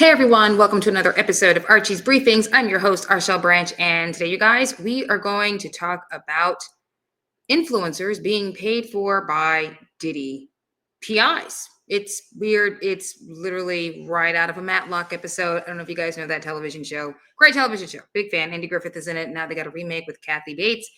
Hey everyone, welcome to another episode of Archie's Briefings. I'm your host, Arshel Branch, and today, you guys, we are going to talk about influencers being paid for by Diddy PIs. It's weird. It's literally right out of a Matlock episode. I don't know if you guys know that television show. Great television show. Big fan. Andy Griffith is in it. Now they got a remake with Kathy Bates.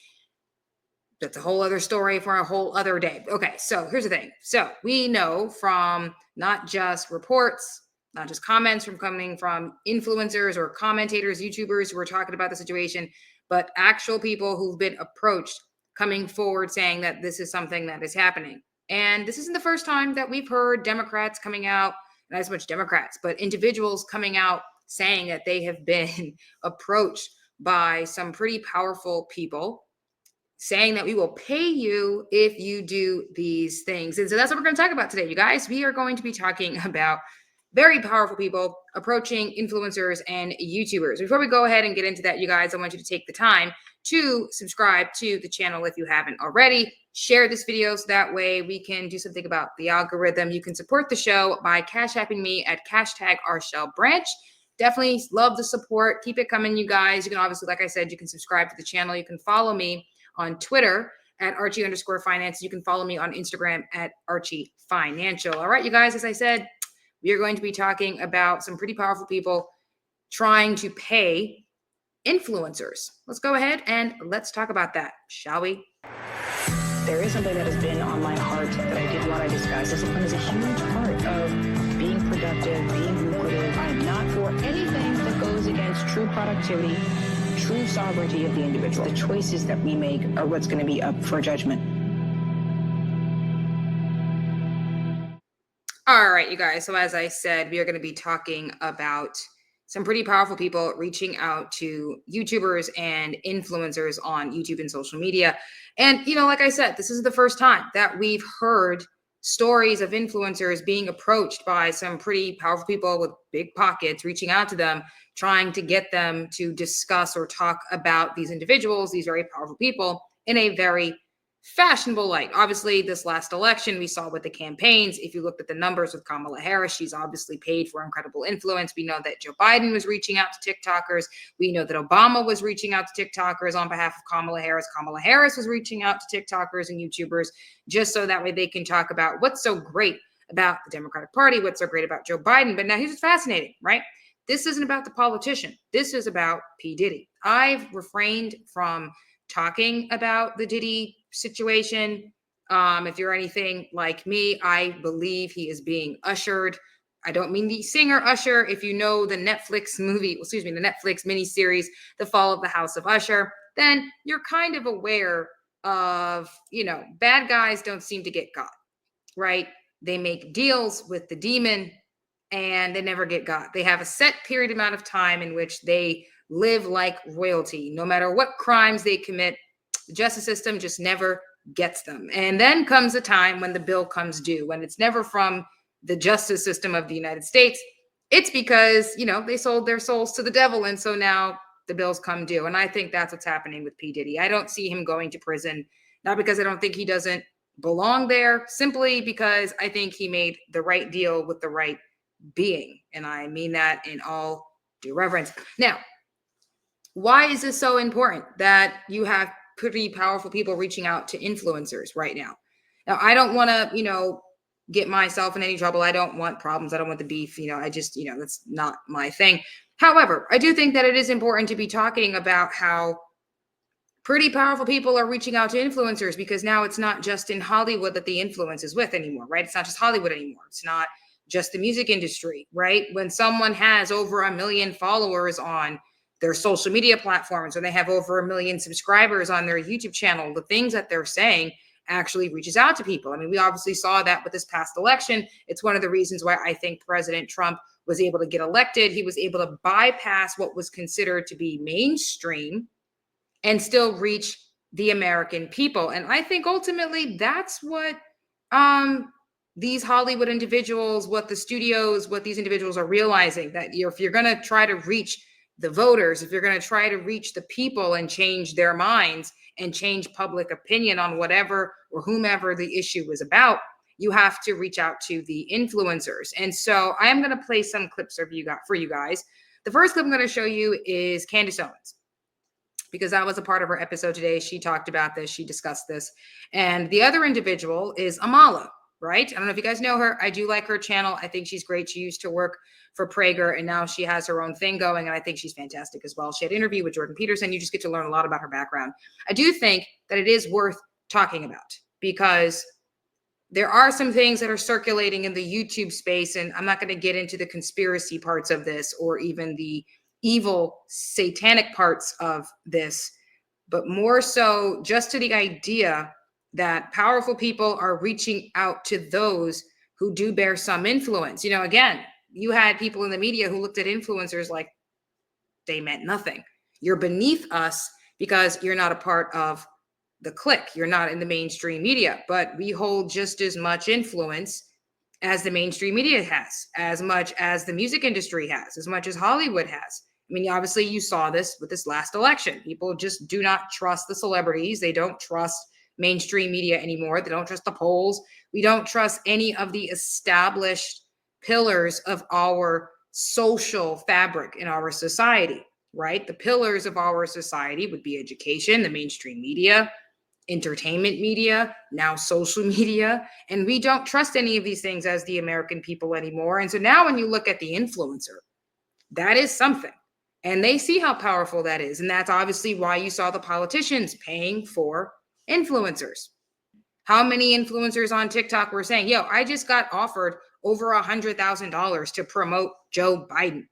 That's a whole other story for a whole other day. Okay, so here's the thing. So we know from not just reports, not just comments from coming from influencers or commentators, YouTubers who are talking about the situation, but actual people who've been approached coming forward saying that this is something that is happening. And this isn't the first time that we've heard Democrats coming out, not as much Democrats, but individuals coming out saying that they have been approached by some pretty powerful people saying that we will pay you if you do these things. And so that's what we're going to talk about today, you guys. We are going to be talking about very powerful people approaching influencers and YouTubers. Before we go ahead and get into that, you guys, I want you to take the time to subscribe to the channel if you haven't already. Share this video so that way we can do something about the algorithm. You can support the show by cash apping me at #RchelBranch. Definitely love the support. Keep it coming, you guys. You can obviously, like I said, you can subscribe to the channel. You can follow me on Twitter at Archie_finance. You can follow me on Instagram at Archie Financial. All right, you guys, as I said, we are going to be talking about some pretty powerful people trying to pay influencers. Let's go ahead and let's talk about that, shall we? There is something that has been on my heart that I did want to discuss. Discipline is a huge part of being productive, being lucrative. I am not for anything that goes against true productivity, true sovereignty of the individual. The choices that we make are what's going to be up for judgment. All right, you guys. So as I said, we are going to be talking about some pretty powerful people reaching out to YouTubers and influencers on YouTube and social media. And, like I said, this isn't the first time that we've heard stories of influencers being approached by some pretty powerful people with big pockets, reaching out to them, trying to get them to discuss or talk about these individuals, these very powerful people, in a very fashionable light. Obviously, this last election, we saw with the campaigns. If you looked at the numbers with Kamala Harris, she's obviously paid for incredible influence. We know that Joe Biden was reaching out to TikTokers. We know that Obama was reaching out to TikTokers on behalf of Kamala Harris. Kamala Harris was reaching out to TikTokers and YouTubers just so that way they can talk about what's so great about the Democratic Party, what's so great about Joe Biden. But now here's what's fascinating, right? This isn't about the politician. This is about P. Diddy. I've refrained from talking about the Diddy situation. If you're anything like me, I believe he is being ushered. I don't mean the singer Usher. If you know the Netflix the Netflix miniseries, The Fall of the House of Usher, then you're kind of aware of, bad guys don't seem to get got, right? They make deals with the demon and they never get got. They have a set period amount of time in which they live like royalty. No matter what crimes they commit, the justice system just never gets them. And then comes a time when the bill comes due, and it's never from the justice system of the United States. It's because, they sold their souls to the devil. And so now the bills come due. And I think that's what's happening with P. Diddy. I don't see him going to prison, not because I don't think he doesn't belong there, simply because I think he made the right deal with the right being. And I mean that in all due reverence. Now, why is this so important that you have pretty powerful people reaching out to influencers right now? Now, I don't want to, get myself in any trouble. I don't want problems. I don't want the beef. I just, that's not my thing. However, I do think that it is important to be talking about how pretty powerful people are reaching out to influencers, because now it's not just in Hollywood that the influence is with anymore, right? It's not just Hollywood anymore. It's not just the music industry, right? When someone has over 1 million followers on their social media platforms, or they have over 1 million subscribers on their YouTube channel, the things that they're saying actually reaches out to people. I mean, we obviously saw that with this past election. It's one of the reasons why I think President Trump was able to get elected. He was able to bypass what was considered to be mainstream and still reach the American people. And I think ultimately that's what these Hollywood individuals, what the studios, what these individuals are realizing, that if you're going to try to reach the voters, if you're going to try to reach the people and change their minds and change public opinion on whatever or whomever the issue is about, you have to reach out to the influencers. And so I am going to play some clips for you guys. The first clip I'm going to show you is Candace Owens, because that was a part of her episode today. She talked about this. She discussed this. And the other individual is Amala, right? I don't know if you guys know her. I do like her channel. I think she's great. She used to work for Prager, and now she has her own thing going, and I think she's fantastic as well. She had an interview with Jordan Peterson. You just get to learn a lot about her background. I do think that it is worth talking about, because there are some things that are circulating in the YouTube space, and I'm not going to get into the conspiracy parts of this or even the evil satanic parts of this, but more so just to the idea that powerful people are reaching out to those who do bear some influence. You know, again, you had people in the media who looked at influencers like they meant nothing. You're beneath us because you're not a part of the clique. You're not in the mainstream media, but we hold just as much influence as the mainstream media has, as much as the music industry has, as much as Hollywood has. I mean, obviously you saw this with this last election. People just do not trust the celebrities. They don't trust mainstream media anymore. They don't trust the polls. We don't trust any of the established pillars of our social fabric in our society, right? The pillars of our society would be education, the mainstream media, entertainment media, now social media. And we don't trust any of these things as the American people anymore. And so now when you look at the influencer, that is something. And they see how powerful that is. And that's obviously why you saw the politicians paying for influencers. How many influencers on TikTok were saying, yo, I just got offered over $100,000 to promote Joe Biden.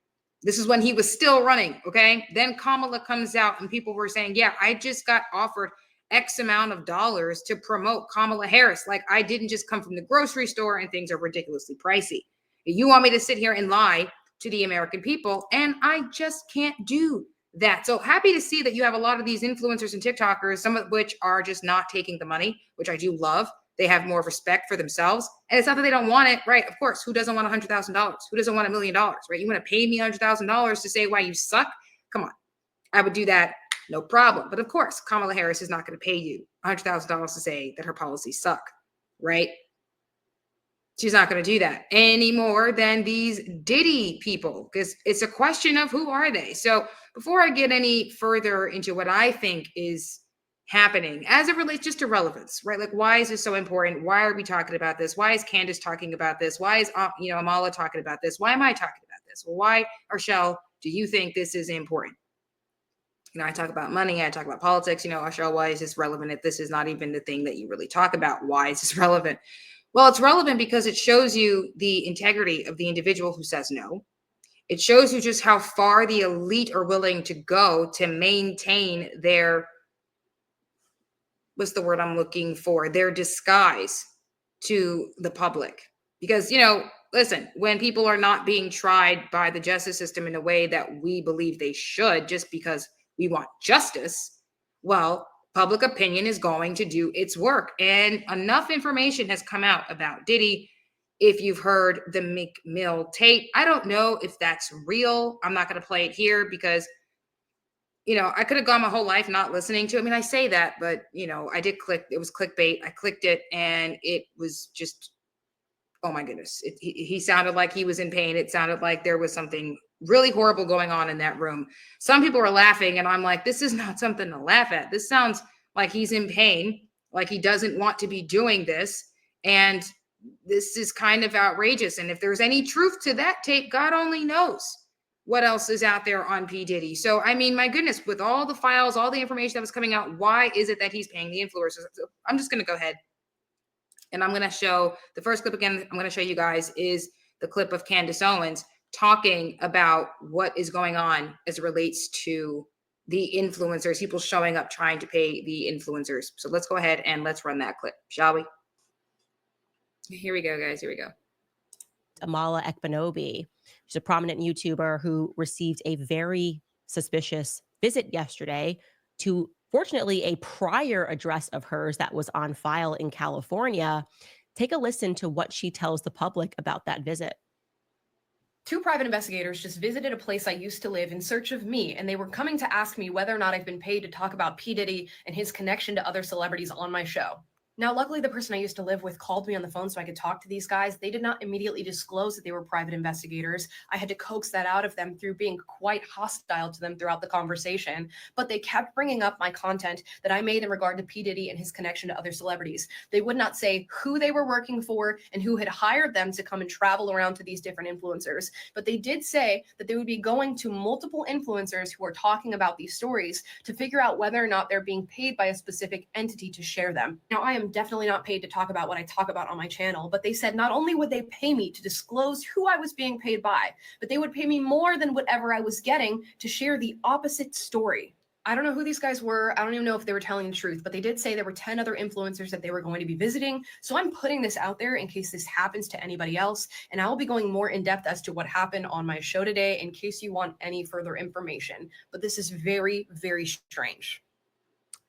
This is when he was still running, okay? Then Kamala comes out and people were saying, yeah, I just got offered X amount of dollars to promote Kamala Harris. Like, I didn't just come from the grocery store and things are ridiculously pricey. You want me to sit here and lie to the American people, and I just can't do that. So happy to see that you have a lot of these influencers and TikTokers, some of which are just not taking the money, which I do love. They have more respect for themselves. And it's not that they don't want it, right? Of course, who doesn't want $100,000? Who doesn't want $1 million, right? You want to pay me $100,000 to say why you suck? Come on. I would do that, no problem. But of course, Kamala Harris is not going to pay you $100,000 to say that her policies suck, right? She's not going to do that any more than these Diddy people, because it's a question of who are they. So before I get any further into what I think is happening as it relates just to relevance, right? Like, why is this so important? Why are we talking about this? Why is Candace talking about this? Why is Amala talking about this? Why am I talking about this? Well, why, Arshel, do you think this is important? You know, I talk about money, I talk about politics. You know, Arshel, why is this relevant if this is not even the thing that you really talk about? Why is this relevant? Well, it's relevant because it shows you the integrity of the individual who says no. It shows you just how far the elite are willing to go to maintain their, what's the word I'm looking for? Their disguise to the public. Because, you know, listen, when people are not being tried by the justice system in a way that we believe they should, just because we want justice, well, public opinion is going to do its work. And enough information has come out about Diddy. If you've heard the Meek Mill tape, I don't know if that's real. I'm not going to play it here because, you know, I could have gone my whole life not listening to it. I mean, I say that, but, you know, I did click. It was clickbait. I clicked it and it was just, oh my goodness. He sounded like he was in pain. It sounded like there was something really horrible going on in that room. Some people were laughing and I'm like, this is not something to laugh at. This sounds like he's in pain, like he doesn't want to be doing this. And this is kind of outrageous. And if there's any truth to that tape, God only knows what else is out there on P. Diddy. So, I mean, my goodness, with all the files, all the information that was coming out, why is it that he's paying the influencers? So I'm just going to go ahead and I'm going to show the first clip again. I'm going to show you guys is the clip of Candace Owens talking about what is going on as it relates to the influencers, people showing up trying to pay the influencers. So let's go ahead and let's run that clip, shall we? Here we go, guys. Here we go. Amala Ekpanobi. She's a prominent YouTuber who received a very suspicious visit yesterday to, fortunately, a prior address of hers that was on file in California. Take a listen to what she tells the public about that visit. Two private investigators just visited a place I used to live in search of me, and they were coming to ask me whether or not I've been paid to talk about P. Diddy and his connection to other celebrities on my show. Now, luckily, the person I used to live with called me on the phone so I could talk to these guys. They did not immediately disclose that they were private investigators. I had to coax that out of them through being quite hostile to them throughout the conversation. But they kept bringing up my content that I made in regard to P. Diddy and his connection to other celebrities. They would not say who they were working for and who had hired them to come and travel around to these different influencers. But they did say that they would be going to multiple influencers who are talking about these stories to figure out whether or not they're being paid by a specific entity to share them. Now, I am definitely not paid to talk about what I talk about on my channel, but they said not only would they pay me to disclose who I was being paid by, but they would pay me more than whatever I was getting to share the opposite story. I don't know who these guys were. I don't even know if they were telling the truth, but they did say there were 10 other influencers that they were going to be visiting. So I'm putting this out there in case this happens to anybody else. And I will be going more in depth as to what happened on my show today in case you want any further information. But this is very, very strange.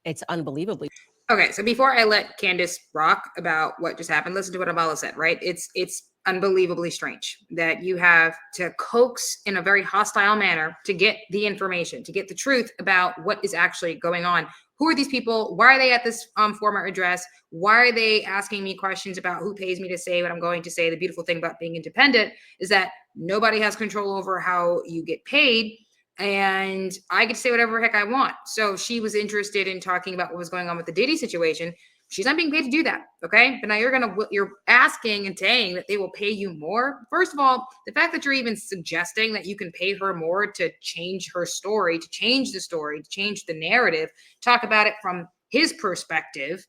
It's unbelievably. Okay, so before I let Candace rock about what just happened, listen to what Amala said, right? It's unbelievably strange that you have to coax in a very hostile manner to get the information, to get the truth about what is actually going on. Who are these people? Why are they at this former address? Why are they asking me questions about who pays me to say what I'm going to say? The beautiful thing about being independent is that nobody has control over how you get paid. And I get to say whatever heck I want. So she was interested in talking about what was going on with the Diddy situation. She's not being paid to do that. Okay. But now you're asking and saying that they will pay you more. First of all, the fact that you're even suggesting that you can pay her more to change her story, to change the story, to change the narrative, talk about it from his perspective,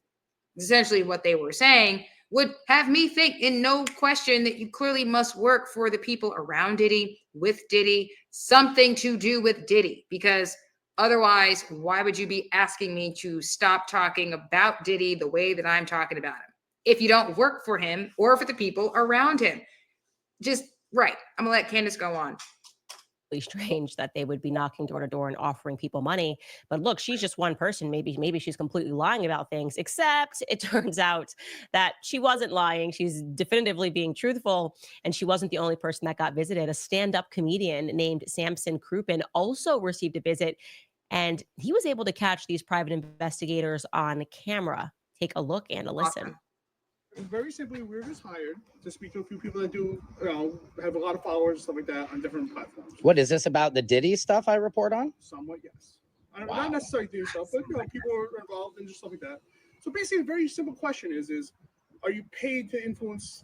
essentially what they were saying, would have me think in no question that you clearly must work for the people around Diddy, with Diddy, something to do with Diddy, because otherwise, why would you be asking me to stop talking about Diddy the way that I'm talking about him? If you don't work for him or for the people around him. Just right. I'm gonna let Candace go on. Strange that they would be knocking door to door and offering people money. But look, she's just one person. Maybe she's completely lying about things, except it turns out that she wasn't lying. She's definitively being truthful. And she wasn't the only person that got visited. A stand-up comedian named Samson Krupin also received a visit, and he was able to catch these private investigators on camera. Take a look and a listen. Awesome. Very simply, we were just hired to speak to a few people that do, have a lot of followers and stuff like that on different platforms. What is this about the Diddy stuff I report on? Somewhat, yes. Wow. Not necessarily Diddy stuff, but people are involved in just stuff like that. So basically, a very simple question is are you paid to influence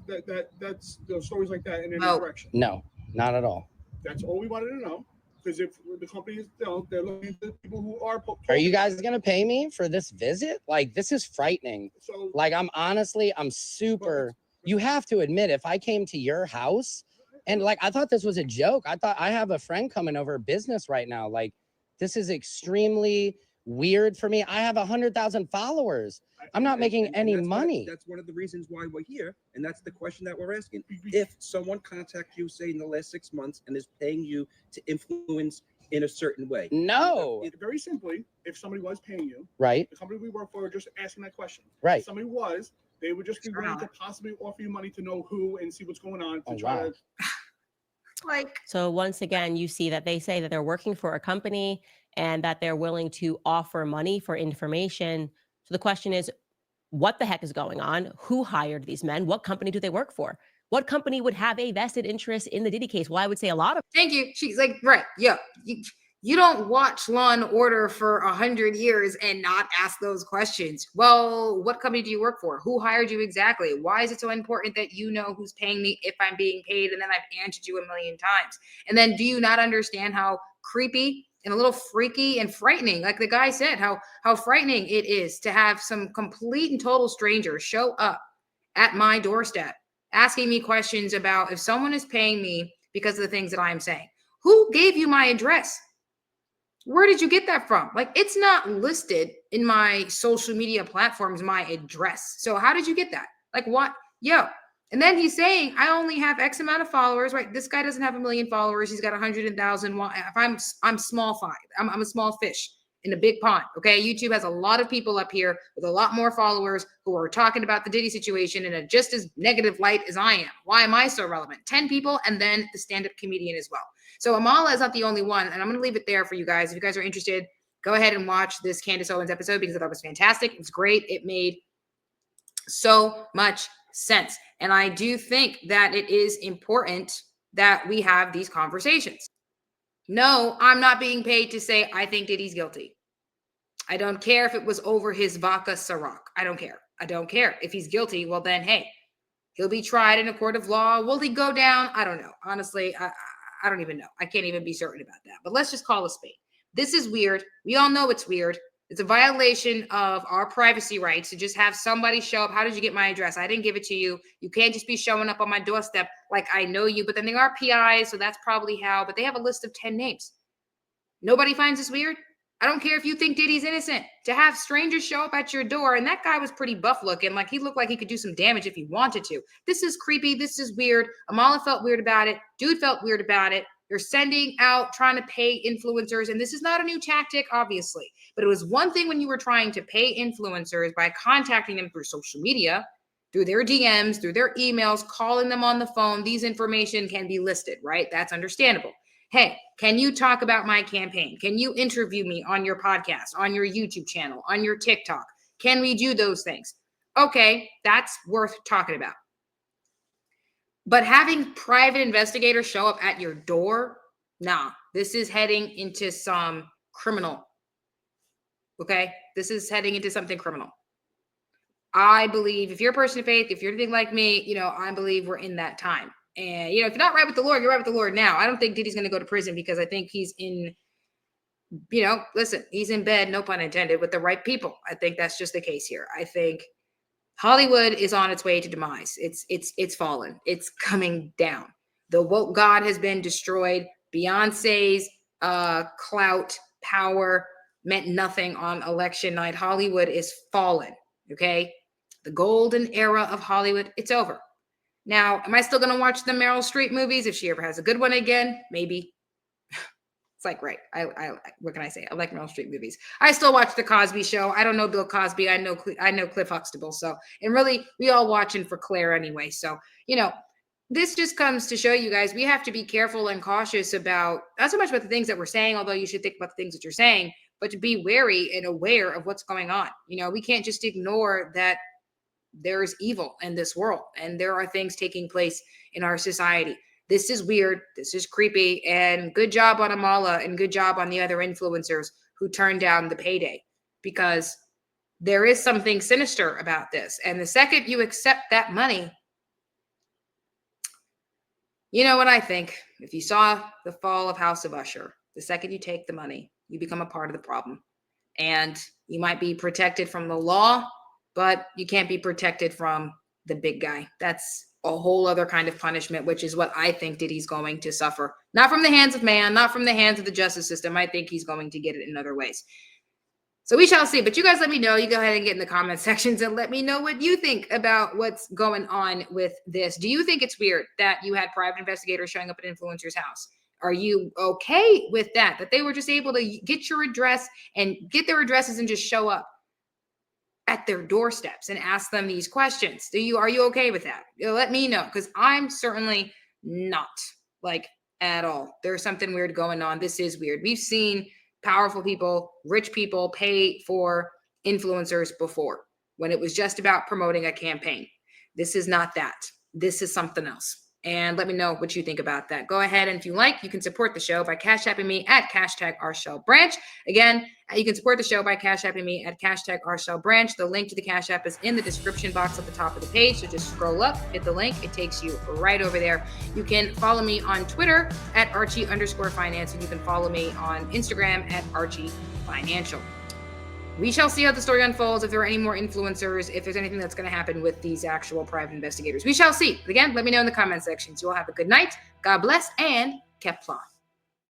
that's stories like that in any direction? No, not at all. That's all we wanted to know. Because if the company is, they're looking at the people who are. Are you guys gonna pay me for this visit? Like, this is frightening. So, like, I'm super. You have to admit, if I came to your house, and like, I thought this was a joke. I thought I have a friend coming over business right now. Like, this is extremely weird for me. I have 100,000 followers. I'm not making any money. That's one of the reasons why we're here, and that's the question that we're asking. If someone contacts you, say in the last 6 months, and is paying you to influence in a certain way, no. Very simply, if somebody was paying you, right? The company we work for, just asking that question, right? If somebody was, they would just be willing to possibly offer you money to know who and see what's going on to try to. Like, so once again, you see that they say that they're working for a company and that they're willing to offer money for information. So the question is, what the heck is going on? Who hired these men? What company do they work for? What company would have a vested interest in the Diddy case? Well, I would say a lot of. Thank you. She's like, right. Yeah. You don't watch Law and Order for 100 years and not ask those questions. Well, what company do you work for? Who hired you exactly? Why is it so important that you know who's paying me if I'm being paid? And then I've answered you a million times. And then do you not understand how creepy and a little freaky and frightening, like the guy said, how frightening it is to have some complete and total stranger show up at my doorstep asking me questions about if someone is paying me because of the things that I'm saying. Who gave you my address? Where did you get that from? Like, it's not listed in my social media platforms, my address. So how did you get that? Like, what? Yo. And then he's saying, I only have X amount of followers, right? This guy doesn't have 1 million followers. He's got 100,000. If I'm small fry. I'm a small fish in a big pond. Okay. YouTube has a lot of people up here with a lot more followers who are talking about the Diddy situation in a just as negative light as I am. Why am I so relevant? 10 people and then the stand-up comedian as well. So Amala is not the only one. And I'm going to leave it there for you guys. If you guys are interested, go ahead and watch this Candace Owens episode because I thought it was fantastic. It's great. It made so much sense. And I do think that it is important that we have these conversations. No, I'm not being paid to say I think Diddy's guilty. I don't care if it was over his vodka Ciroc. I don't care. I don't care. If he's guilty, well then, hey, he'll be tried in a court of law. Will he go down? I don't know. Honestly, I don't even know. I can't even be certain about that. But let's just call a spade. This is weird. We all know it's weird. It's a violation of our privacy rights to just have somebody show up. How did you get my address? I didn't give it to you. You can't just be showing up on my doorstep like I know you. But then they are PIs, so that's probably how. But they have a list of 10 names. Nobody finds this weird? I don't care if you think Diddy's innocent. To have strangers show up at your door, and that guy was pretty buff looking, like he looked like he could do some damage if he wanted to. This is creepy. This is weird. Amala felt weird about it. Dude felt weird about it. You're sending out, trying to pay influencers, and this is not a new tactic, obviously. But it was one thing when you were trying to pay influencers by contacting them through social media, through their DMs, through their emails, calling them on the phone. These information can be listed, right? That's understandable. Hey, can you talk about my campaign? Can you interview me on your podcast, on your YouTube channel, on your TikTok? Can we do those things? Okay, that's worth talking about. But having private investigators show up at your door, nah, this is heading into some criminal. Okay, this is heading into something criminal. I believe if you're a person of faith, if you're anything like me, I believe we're in that time. And, if you're not right with the Lord, you're right with the Lord now. I don't think Diddy's going to go to prison because I think he's in, listen, he's in bed, no pun intended, with the right people. I think that's just the case here. I think Hollywood is on its way to demise. It's fallen. It's coming down. The woke God has been destroyed. Beyonce's clout, power meant nothing on election night. Hollywood is fallen. Okay. The golden era of Hollywood, it's over. Now, am I still going to watch the Meryl Streep movies if she ever has a good one again? Maybe. It's like, right. I what can I say? I like Meryl Streep movies. I still watch The Cosby Show. I don't know Bill Cosby. I know Cliff Huxtable. So, and really, we all watching for Claire anyway. So, this just comes to show you guys, we have to be careful and cautious about, not so much about the things that we're saying, although you should think about the things that you're saying, but to be wary and aware of what's going on. We can't just ignore that there is evil in this world and there are things taking place in our society. This is weird. This is creepy. And good job on Amala and good job on the other influencers who turned down the payday, because there is something sinister about this. And the second you accept that money, you know what I think? If you saw the fall of House of Usher, the second you take the money, you become a part of the problem. And you might be protected from the law, but you can't be protected from the big guy. That's a whole other kind of punishment, which is what I think Diddy's going to suffer. Not from the hands of man, not from the hands of the justice system. I think he's going to get it in other ways. So we shall see. But you guys let me know. You go ahead and get in the comment sections and let me know what you think about what's going on with this. Do you think it's weird that you had private investigators showing up at an influencer's house? Are you okay with that? That they were just able to get your address and get their addresses and just show up at their doorsteps and ask them these questions? Are you okay with that? Let me know, because I'm certainly not, like, at all. There's something weird going on. This is weird. We've seen powerful people, rich people pay for influencers before when it was just about promoting a campaign. This is not that. This is something else. And let me know what you think about that. Go ahead, and if you like, you can support the show by Cash Apping me at #RShellBranch. Again, you can support the show by Cash Apping me at #RShellBranch. The link to the Cash App is in the description box at the top of the page. So just scroll up, hit the link. It takes you right over there. You can follow me on Twitter at Archie_finance, and you can follow me on Instagram at ArchieFinancial. We shall see how the story unfolds, if there are any more influencers, if there's anything that's going to happen with these actual private investigators. We shall see. Again, let me know in the comment sections. You all have a good night. God bless, and Kepler.